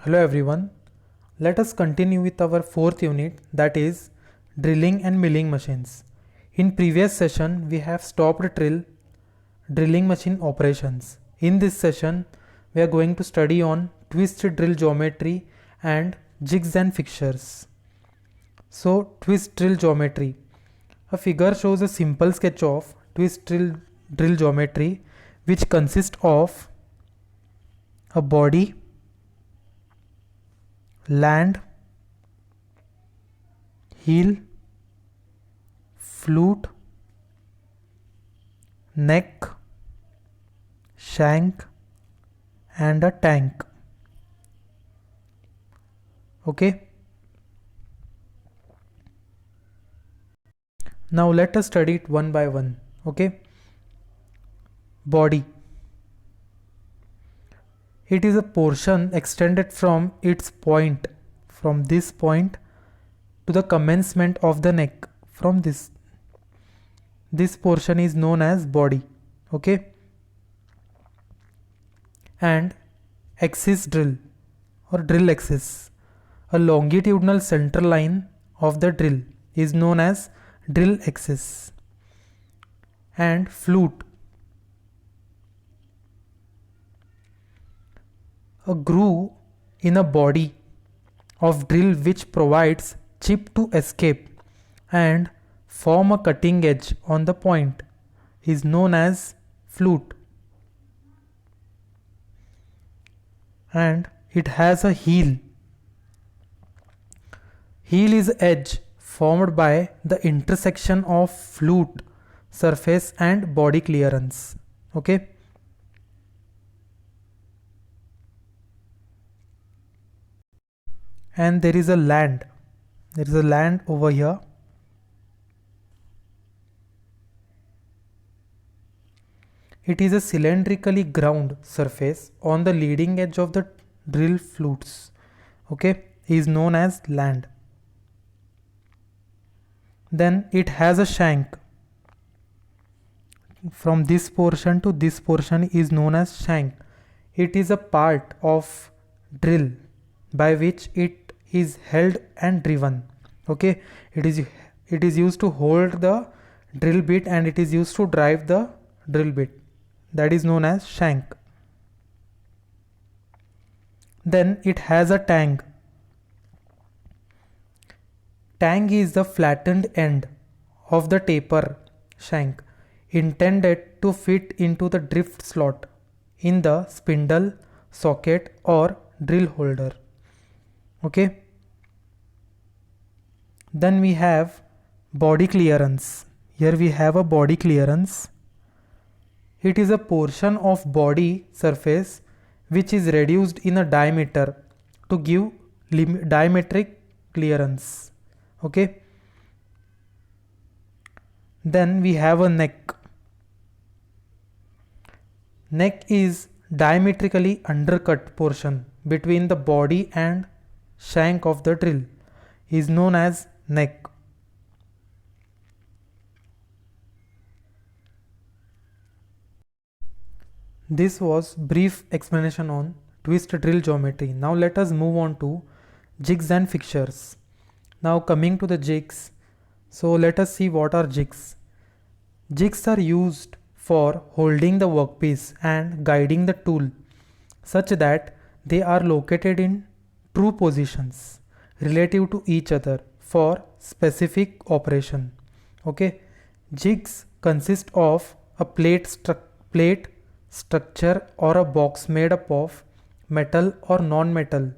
Hello everyone. Let us continue with our fourth unit, that is drilling and milling machines. In previous session we have stopped drilling machine operations. In this session we are going to study on twist drill geometry and jigs and fixtures. So twist drill geometry. A figure shows a simple sketch of drill geometry which consists of a body, land, heel, flute, neck, shank and a tank. Okay. Now let us study it one by one. Okay. Body. It is a portion extended from its point, from this point to the commencement of the neck. From this portion is known as body. Okay. And axis drill or drill axis. A longitudinal center line of the drill is known as drill axis. And flute. A groove in a body of drill which provides chip to escape and form a cutting edge on the point is known as flute. And it has a heel. Heel is edge formed by the intersection of flute surface and body clearance. Okay. And there is a land. There is a land over here. It is a cylindrically ground surface on the leading edge of the drill flutes. Okay, is known as land. Then it has a shank. From this portion to this portion is known as shank. It is a part of drill by which it is held and driven. Okay, it is used to hold the drill bit and it is used to drive the drill bit. That is known as shank. Then it has a tang. Tang is the flattened end of the taper shank intended to fit into the drift slot in the spindle, socket or drill holder. Okay. Then we have body clearance. Here we have a body clearance. It is a portion of body surface which is reduced in a diameter to give diametric clearance. Okay. Then we have a neck. Neck is diametrically undercut portion between the body and shank of the drill is known as neck. This was brief explanation on twist drill geometry. Now let us move on to jigs and fixtures. Now coming to the jigs, so let us see what are jigs. Jigs are used for holding the workpiece and guiding the tool such that they are located in true positions relative to each other for specific operation. Okay, jigs consist of a plate structure or a box made up of metal or non-metal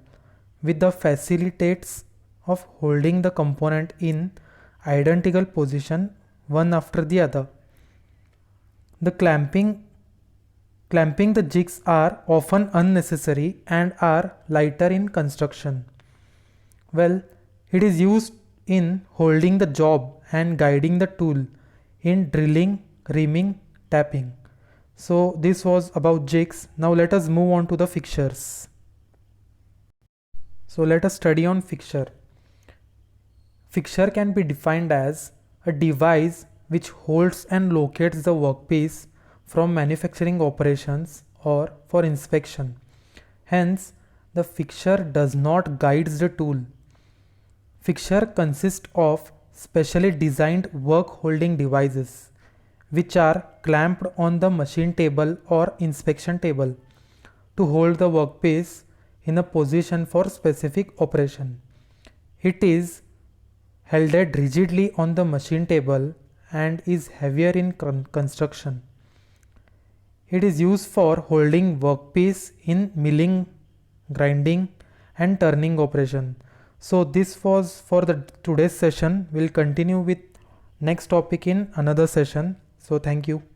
with the facilitates of holding the component in identical position one after the other. The clamping the jigs are often unnecessary and are lighter in construction. Well, it is used in holding the job and guiding the tool in drilling, reaming, tapping. So this was about jigs. Now let us move on to the fixtures. So let us study on fixture. Fixture can be defined as a device which holds and locates the workpiece from manufacturing operations or for inspection. Hence, The fixture does not guides the tool. Fixture consists of specially designed work holding devices which are clamped on the machine table or inspection table to hold the workpiece in a position for specific operation. It is held rigidly on the machine table and is heavier in construction. It is used for holding workpiece in milling, grinding and turning operation. So this was for the today's session. We'll continue with next topic in another session. So thank you.